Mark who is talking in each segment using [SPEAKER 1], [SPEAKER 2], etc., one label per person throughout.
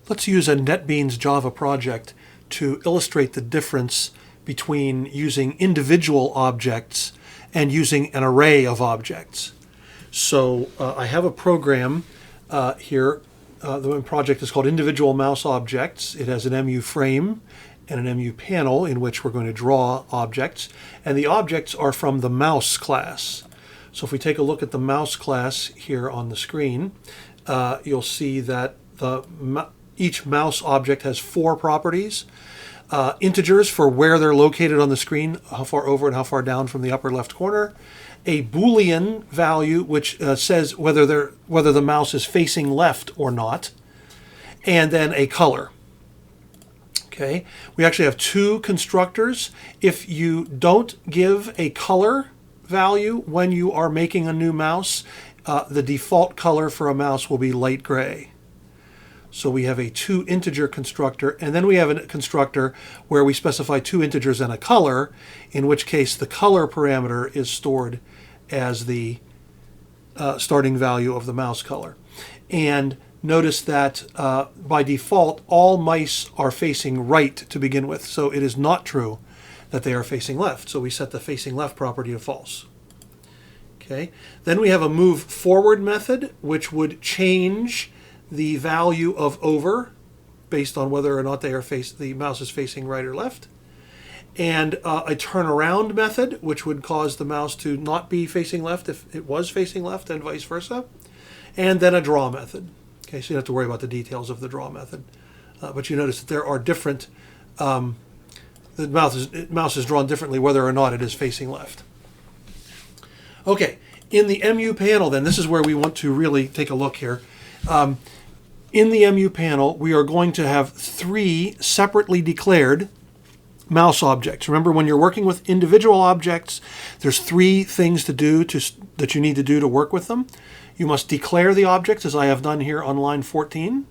[SPEAKER 1] Let's use a NetBeans Java project to illustrate the difference between using individual objects and using an array of objects. So I have a program here. The project is called Individual Mouse Objects. It has an MU frame and an MU panel in which we're going to draw objects. And the objects are from the mouse class. So if we take a look at the mouse class here on the screen, you'll see that each mouse object has 4 properties. Integers for where they're located on the screen, how far over and how far down from the upper left corner. A Boolean value which says whether the mouse is facing left or not. And then a color. Okay, we actually have 2 constructors. If you don't give a color value when you are making a new mouse, the default color for a mouse will be light gray. So we have a 2 integer constructor, and then we have a constructor where we specify 2 integers and a color, in which case the color parameter is stored as the starting value of the mouse color. And notice that by default, all mice are facing right to begin with. So it is not true that they are facing left. So we set the facing left property to false. Okay. Then we have a move forward method, which would change the value of over based on whether or not the mouse is facing right or left. And a turn around method, which would cause the mouse to not be facing left if it was facing left, and vice versa. And then a draw method. Okay, so you don't have to worry about the details of the draw method. But you notice that there are different, the mouse is drawn differently whether or not it is facing left. Okay, in the MU panel then, this is where we want to really take a look here. In the MU panel, we are going to have 3 separately declared mouse objects. Remember, when you're working with individual objects, there's 3 things to do that you need to do to work with them. You must declare the objects, as I have done here on line 14.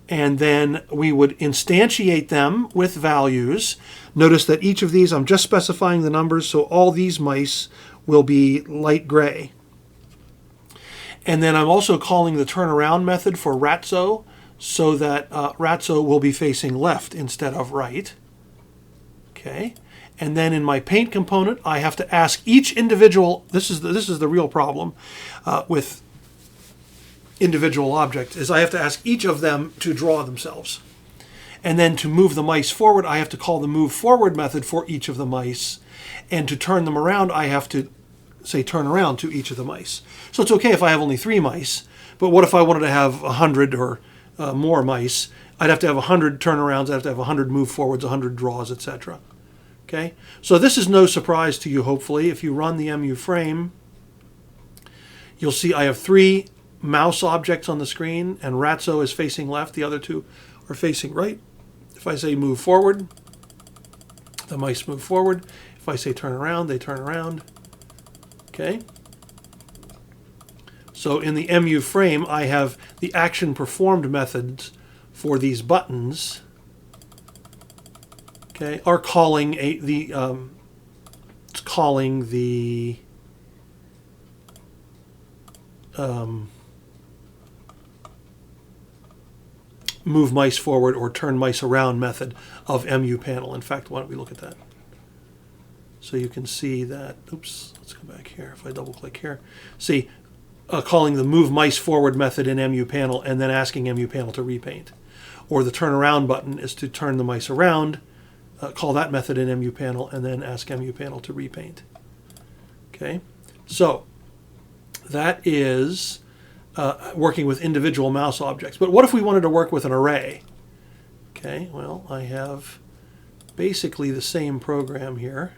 [SPEAKER 1] And then we would instantiate them with values. Notice that each of these, I'm just specifying the numbers, so all these mice will be light gray. And then I'm also calling the turnaround method for Ratzo, so that Ratzo will be facing left instead of right. Okay. And then in my paint component, I have to ask each individual, this is the real problem with individual objects, is I have to ask each of them to draw themselves. And then to move the mice forward, I have to call the move forward method for each of the mice. And to turn them around, I have to say turn around to each of the mice. So it's okay if I have only 3 mice, but what if I wanted to have 100 or more mice? I'd have to have 100 turnarounds, I'd have to have 100 move forwards, 100 draws, etc. Okay, so this is no surprise to you, hopefully. If you run the MU frame, you'll see I have 3 mouse objects on the screen, and Ratzo is facing left, the other 2 are facing right. If I say move forward, the mice move forward. If I say turn around, they turn around. Okay. So in the MU frame, I have the action performed methods for these buttons. Okay, are calling the move mice forward or turn mice around method of MU panel. In fact, why don't we look at that? So you can see that, oops, let's go back here. If I double click here, see, calling the move mice forward method in MU panel and then asking MU panel to repaint. Or the turn around button is to turn the mice around, call that method in MU panel and then ask MU panel to repaint. Okay, so that is working with individual mouse objects. But what if we wanted to work with an array? Okay, well, I have basically the same program here.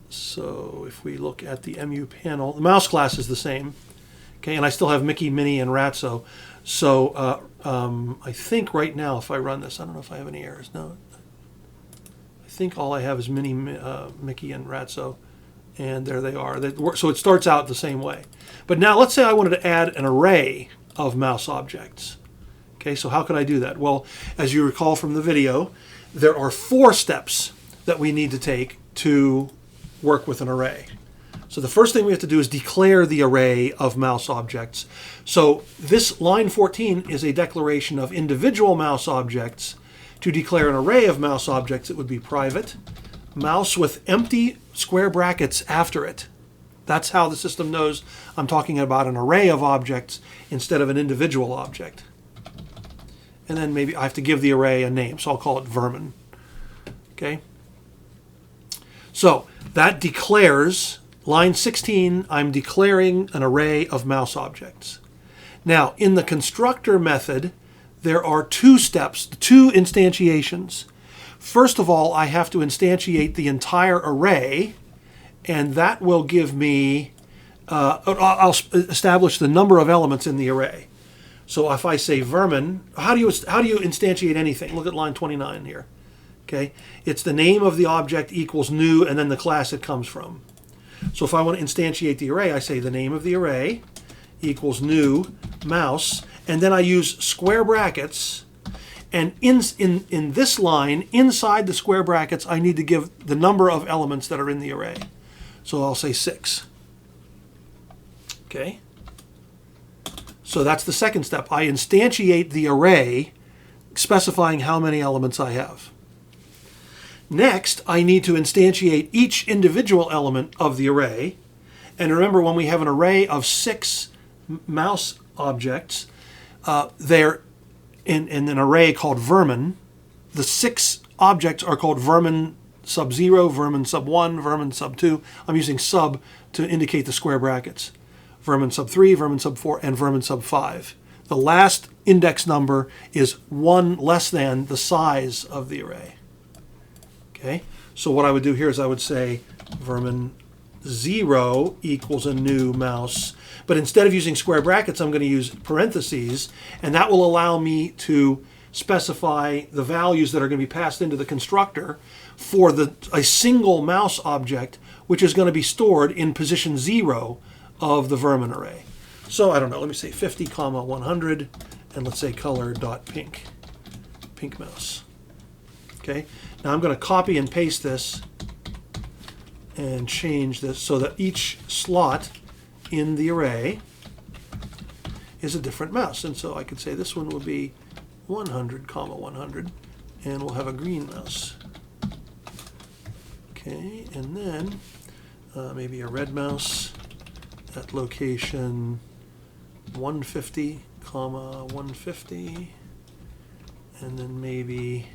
[SPEAKER 1] So if we look at the MU panel, the mouse class is the same. Okay, and I still have Mickey, Minnie, and Ratzo. So I think right now, if I run this, I don't know if I have any errors. No, I think all I have is Minnie, Mickey, and Ratzo, and there they are. So it starts out the same way. But now let's say I wanted to add an array of mouse objects. Okay, so how could I do that? Well, as you recall from the video, there are 4 steps that we need to take to work with an array. So the first thing we have to do is declare the array of mouse objects. So this line 14 is a declaration of individual mouse objects. To declare an array of mouse objects, it would be private mouse with empty square brackets after it. That's how the system knows I'm talking about an array of objects instead of an individual object. And then maybe I have to give the array a name, so I'll call it vermin. Okay? So that declares, line 16, I'm declaring an array of mouse objects. Now, in the constructor method, there are two steps, two instantiations. First of all, I have to instantiate the entire array, and that will give me, I'll establish the number of elements in the array. So if I say vermin, how do you instantiate anything? Look at line 29 here. Okay, it's the name of the object equals new, and then the class it comes from. So if I want to instantiate the array, I say the name of the array equals new mouse, and then I use square brackets. And in this line, inside the square brackets, I need to give the number of elements that are in the array. So I'll say 6. Okay. So that's the second step. I instantiate the array, specifying how many elements I have. Next, I need to instantiate each individual element of the array. And remember, when we have an array of 6 mouse objects, they're in an array called vermin. The 6 objects are called vermin sub 0, vermin sub 1, vermin sub 2. I'm using sub to indicate the square brackets. Vermin sub 3, vermin sub 4, and vermin sub 5. The last index number is 1 less than the size of the array. Okay, so what I would do here is I would say vermin 0 equals a new mouse. But instead of using square brackets, I'm going to use parentheses, and that will allow me to specify the values that are going to be passed into the constructor for a single mouse object, which is going to be stored in position 0 of the vermin array. So I don't know, let me say 50, 100, and let's say color.pink, pink mouse. Okay, now I'm going to copy and paste this and change this so that each slot in the array is a different mouse. And so I could say this one will be 100, 100, and we'll have a green mouse. Okay, and then maybe a red mouse at location 150, 150, and then maybe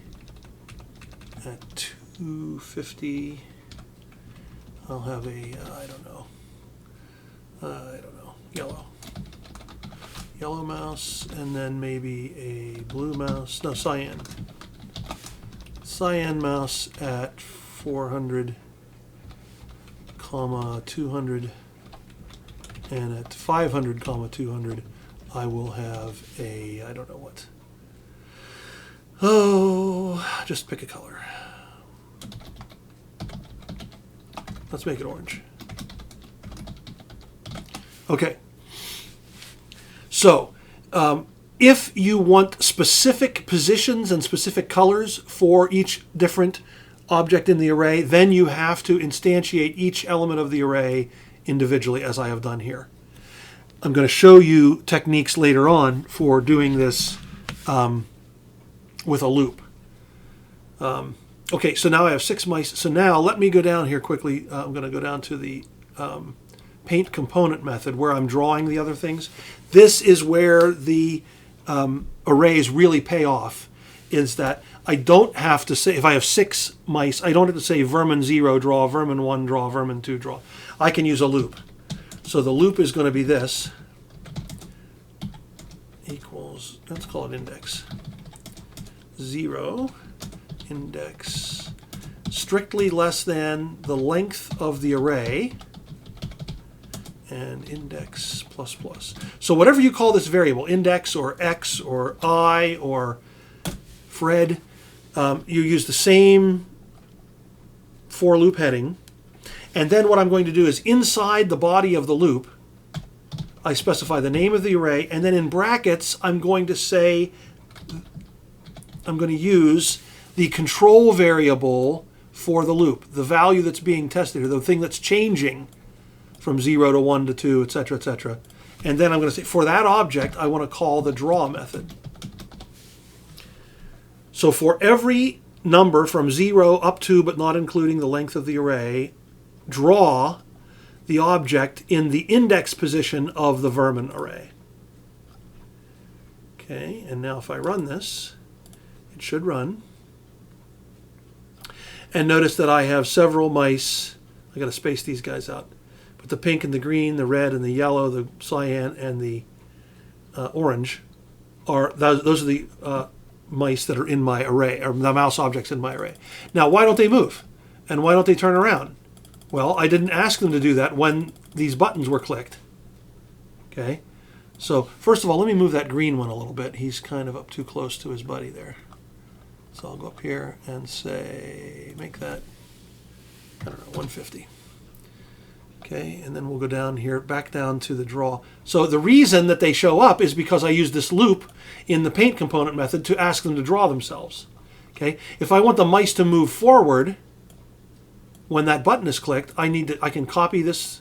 [SPEAKER 1] at 250 I'll have a I don't know, yellow mouse, and then maybe a blue mouse, no, cyan mouse at 400, 200, and at 500, 200 I will have a, I don't know what. Oh, just pick a color. Let's make it orange. Okay. So, if you want specific positions and specific colors for each different object in the array, then you have to instantiate each element of the array individually, as I have done here. I'm going to show you techniques later on for doing this with a loop. Okay, so now I have 6 mice. So now let me go down here quickly. I'm going to go down to the paint component method where I'm drawing the other things. This is where the arrays really pay off, is that I don't have to say, if I have 6 mice, I don't have to say vermin 0 draw, vermin 1 draw, vermin 2 draw. I can use a loop. So the loop is going to be this, equals, let's call it index 0, index strictly less than the length of the array, and index plus plus. So whatever you call this variable, index or x or I or Fred, you use the same for loop heading. And then what I'm going to do is inside the body of the loop, I specify the name of the array, and then in brackets, I'm going to say, I'm going to use the control variable for the loop, the value that's being tested, or the thing that's changing from 0 to 1 to 2, etc., etc. And then I'm going to say, for that object, I want to call the draw method. So for every number from 0 up to, but not including the length of the array, draw the object in the index position of the vermin array. Okay, and now if I run this, it should run. And notice that I have several mice. I got to space these guys out. But the pink and the green, the red and the yellow, the cyan and the orange are those are the mice that are in my array, or the mouse objects in my array. Now, why don't they move? And why don't they turn around? Well, I didn't ask them to do that when these buttons were clicked. Okay, so first of all, let me move that green one a little bit. He's kind of up too close to his buddy there. So I'll go up here and say, make that, I don't know, 150. Okay, and then we'll go down here, back down to the draw. So the reason that they show up is because I use this loop in the paint component method to ask them to draw themselves. Okay, if I want the mice to move forward when that button is clicked, I can copy this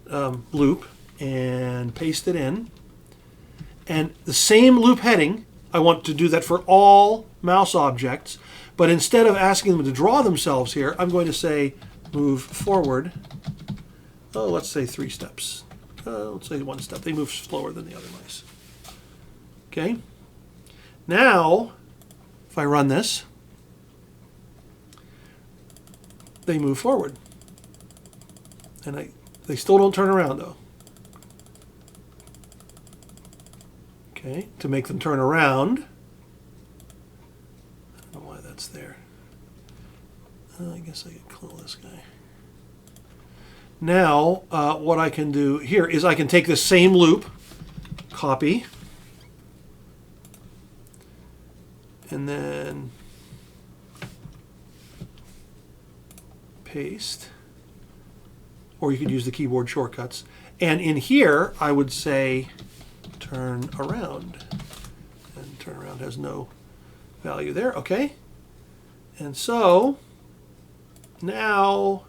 [SPEAKER 1] loop and paste it in. And the same loop heading, I want to do that for all mouse objects, but instead of asking them to draw themselves here, I'm going to say move forward. Oh, let's say 3 steps. Let's say 1 step. They move slower than the other mice. Okay. Now, if I run this, they move forward. And they still don't turn around, though. Okay, to make them turn around. I don't know why that's there. I guess I could kill this guy. Now, what I can do here is I can take this same loop, copy, and then paste, or you could use the keyboard shortcuts. And in here, I would say turn around. And turn around has no value there, okay? And so now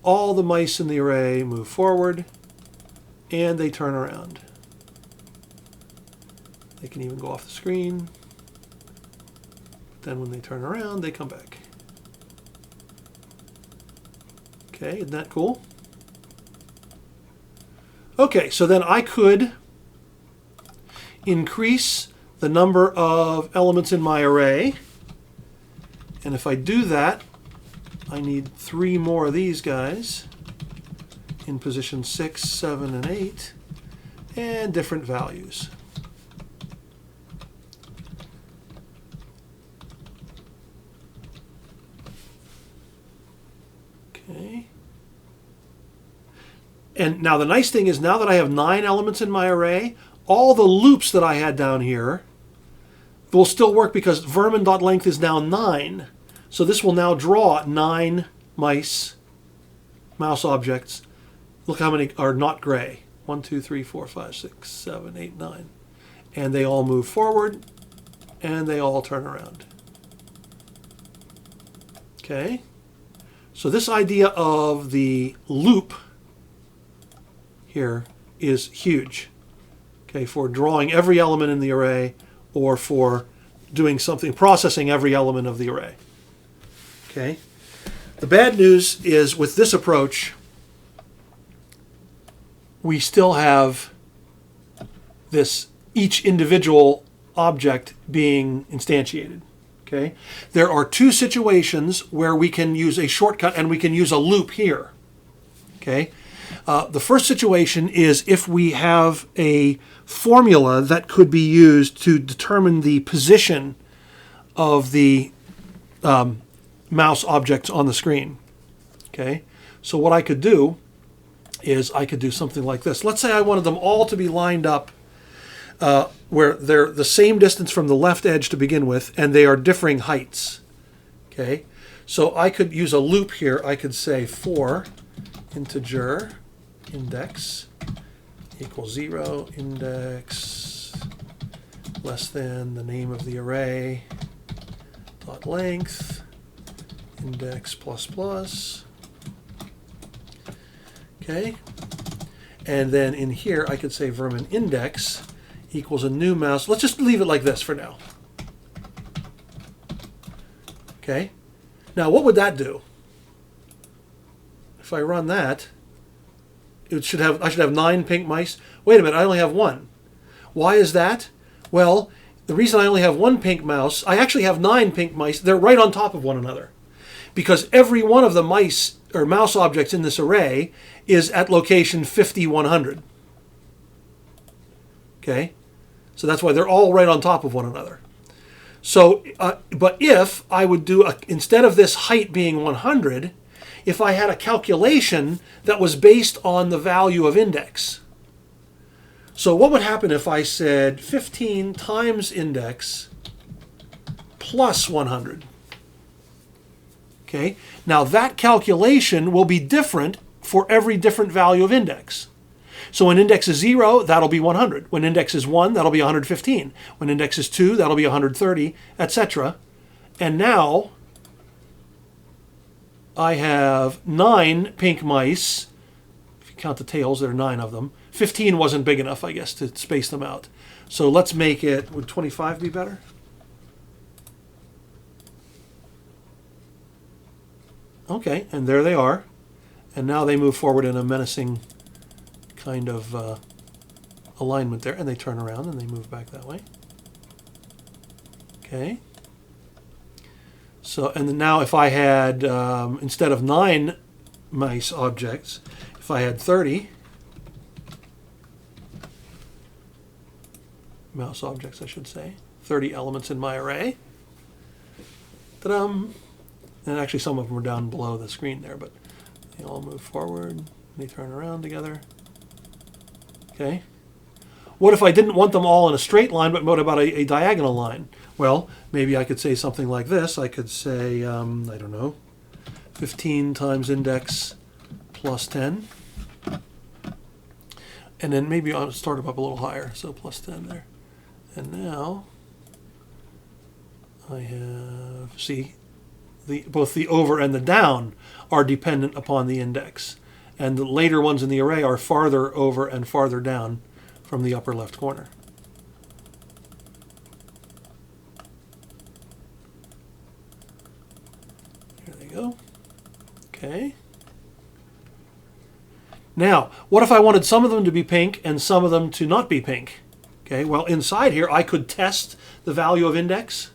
[SPEAKER 1] all the mice in the array move forward and they turn around. They can even go off the screen. But then when they turn around, they come back. Okay, isn't that cool? Okay, so then I could increase the number of elements in my array. And if I do that, I need 3 more of these guys in position 6, 7, and 8, and different values. Okay. And now the nice thing is, now that I have 9 elements in my array, all the loops that I had down here will still work because vermin.length is now 9. So this will now draw 9 mouse objects. Look how many are not gray. 1, 2, 3, 4, 5, 6, 7, 8, 9. And they all move forward and they all turn around. Okay. So this idea of the loop here is huge. Okay, for drawing every element in the array or for doing something, processing every element of the array. Okay. The bad news is with this approach, we still have this each individual object being instantiated. Okay. There are 2 situations where we can use a shortcut and we can use a loop here. Okay. The first situation is if we have a formula that could be used to determine the position of the mouse objects on the screen. Okay, so what I could do is I could do something like this. Let's say I wanted them all to be lined up where they're the same distance from the left edge to begin with, and they are differing heights. Okay, so I could use a loop here. I could say for integer index equals 0, index less than the name of the array dot length, index plus plus Okay. And then in here, I could say vermin index equals a new mouse. Let's just leave it like this for now. Okay. Now, what would that do? If I run that, I should have 9 pink mice. Wait a minute, I only have 1. Why is that? Well, the reason I only have 1 pink mouse, I actually have 9 pink mice. They're right on top of one another. Because every one of the mice or mouse objects in this array is at location 50, 100. Okay? So that's why they're all right on top of one another. So, but if I would do, instead of this height being 100, if I had a calculation that was based on the value of index. So what would happen if I said 15 times index plus 100? Okay, now that calculation will be different for every different value of index. So when index is 0, that'll be 100. When index is 1, that'll be 115. When index is 2, that'll be 130, etc. And now I have 9 pink mice. If you count the tails, there are 9 of them. 15 wasn't big enough, I guess, to space them out. So let's make it, would 25 be better? Okay, and there they are. And now they move forward in a menacing kind of alignment there, and they turn around and they move back that way. Okay. So, and now if I had, instead of 9 mice objects, if I had 30 mouse objects, I should say, 30 elements in my array. Ta-dum! And actually some of them are down below the screen there, but they all move forward, they turn around together. Okay. What if I didn't want them all in a straight line, but what about a diagonal line? Well, maybe I could say something like this. I could say, I don't know, 15 times index plus 10. And then maybe I'll start them up a little higher, so plus 10 there. And now I have, see, both the over and the down are dependent upon the index. And the later ones in the array are farther over and farther down from the upper left corner. There they go. Okay. Now, what if I wanted some of them to be pink and some of them to not be pink? Okay, well, inside here, I could test the value of index.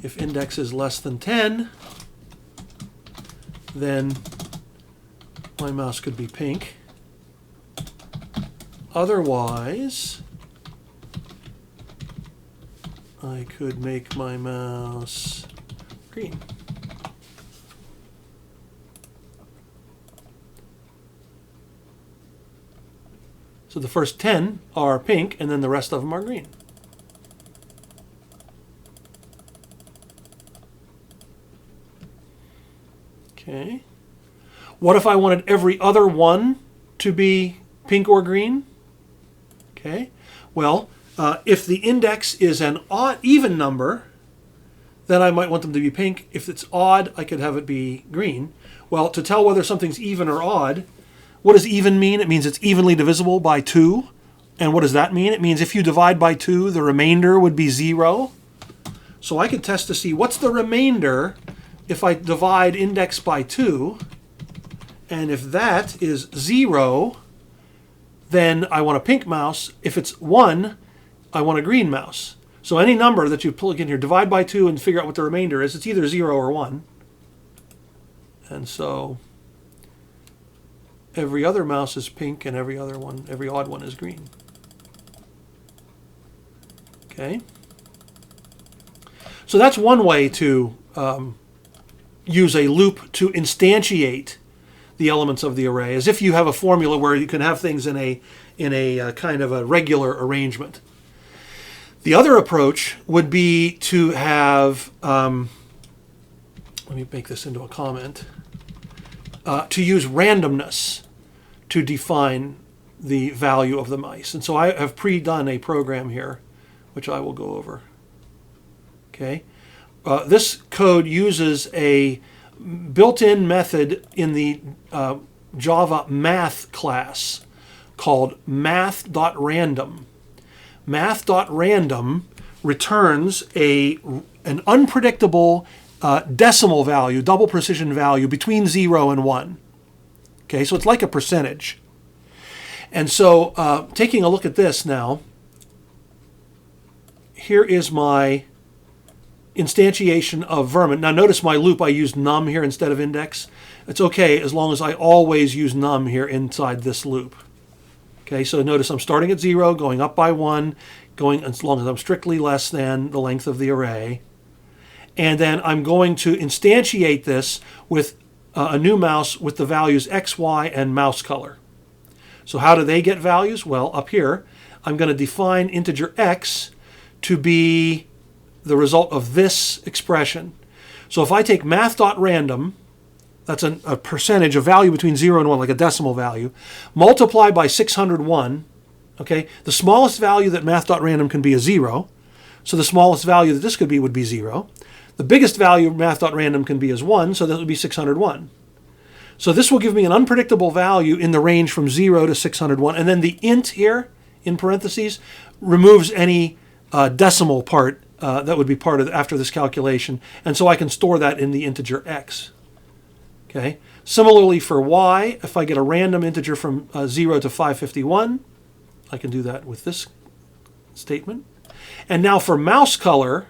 [SPEAKER 1] If index is less than 10, then my mouse could be pink. Otherwise, I could make my mouse green. So the first 10 are pink, and then the rest of them are green. Okay. What if I wanted every other one to be pink or green? Okay. Well, if the index is an odd, even number, then I might want them to be pink. If it's odd, I could have it be green. Well, to tell whether something's even or odd, what does even mean? It means it's evenly divisible by 2. And what does that mean? It means if you divide by 2, the remainder would be 0. So I could test to see what's the remainder if I divide index by 2. And if that is 0, then I want a pink mouse. If it's 1, I want a green mouse. So any number that you plug in here, divide by 2 and figure out what the remainder is, it's either 0 or 1. And so every other mouse is pink and every odd one is green. Okay? So that's one way to use a loop to instantiate the elements of the array, as if you have a formula where you can have things in a kind of a regular arrangement. The other approach would be to have, let me make this into a comment, to use randomness to define the value of the mice. And so I have pre-done a program here, which I will go over. Okay, this code uses a built-in method in the Java math class called math.random. Math.random returns an unpredictable decimal value, double precision value between 0 and 1. Okay, so it's like a percentage. And so taking a look at this now, here is my instantiation of Vermin. Now notice my loop, I used num here instead of index. It's okay as long as I always use num here inside this loop. Okay, so notice I'm starting at 0, going up by 1, going as long as I'm strictly less than the length of the array. And then I'm going to instantiate this with a new mouse with the values x, y, and mouse color. So how do they get values? Well, up here, I'm going to define integer x to be the result of this expression. So if I take math.random, that's a percentage, a value between 0 and 1, like a decimal value, multiply by 601, okay? The smallest value that math.random can be is 0, so the smallest value that this could be would be 0. The biggest value math.random can be is 1, so that would be 601. So this will give me an unpredictable value in the range from 0 to 601, and then the int here, in parentheses, removes any decimal part that would be part of after this calculation, and so I can store that in the integer x. Okay. Similarly for y, if I get a random integer from 0 to 551, I can do that with this statement. And now for mouse color,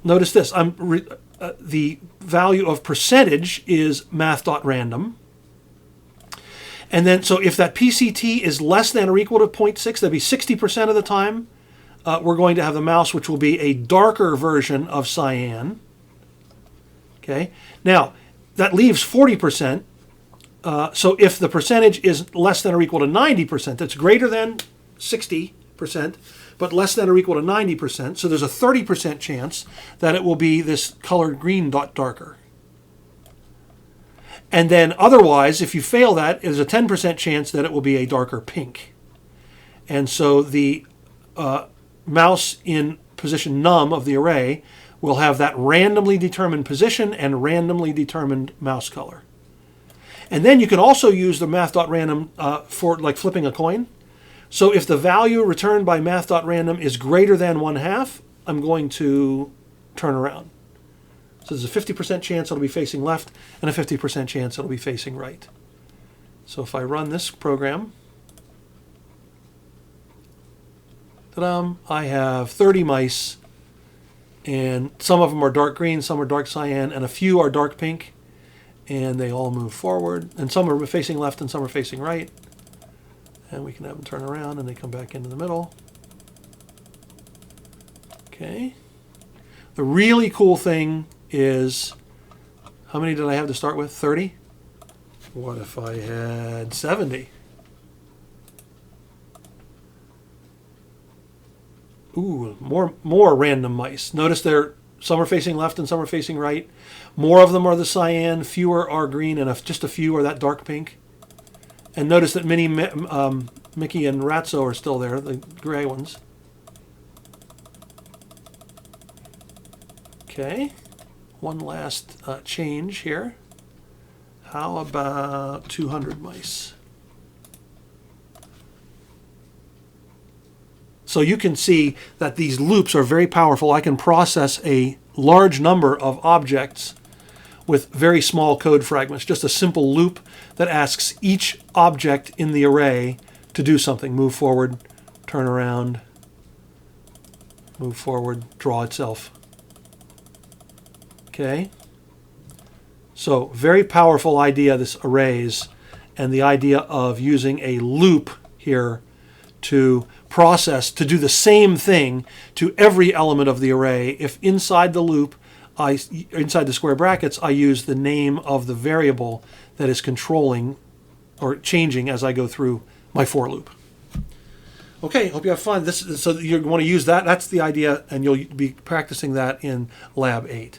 [SPEAKER 1] notice this. The value of percentage is math.random. And then, so if that PCT is less than or equal to 0.6, that'd be 60% of the time, we're going to have the mouse, which will be a darker version of cyan. Okay. Now, that leaves 40%. So if the percentage is less than or equal to 90%, that's greater than 60%, but less than or equal to 90%. So there's a 30% chance that it will be this colored green dot darker. And then otherwise, if you fail that, there's a 10% chance that it will be a darker pink. And so the mouse in position num of the array will have that randomly determined position and randomly determined mouse color. And then you can also use the math.random for like flipping a coin. So if the value returned by math.random is greater than 1/2, I'm going to turn around. So there's a 50% chance it'll be facing left and a 50% chance it'll be facing right. So if I run this program, I have 30 mice, and some of them are dark green, some are dark cyan, and a few are dark pink, and they all move forward. And some are facing left and some are facing right. And we can have them turn around and they come back into the middle. Okay. The really cool thing is, how many did I have to start with? 30? What if I had 70? Ooh, more random mice. Notice some are facing left and some are facing right. More of them are the cyan, fewer are green, and just a few are that dark pink. And notice that Mickey and Ratso are still there, the gray ones. Okay, one last change here. How about 200 mice? So you can see that these loops are very powerful. I can process a large number of objects with very small code fragments. Just a simple loop that asks each object in the array to do something. Move forward, turn around, move forward, draw itself. Okay? So very powerful idea, this arrays, and the idea of using a loop here to process, to do the same thing to every element of the array. If inside the loop, inside the square brackets, I use the name of the variable that is controlling or changing as I go through my for loop. Okay, hope you have fun. So you want to use that. That's the idea, and you'll be practicing that in Lab 8.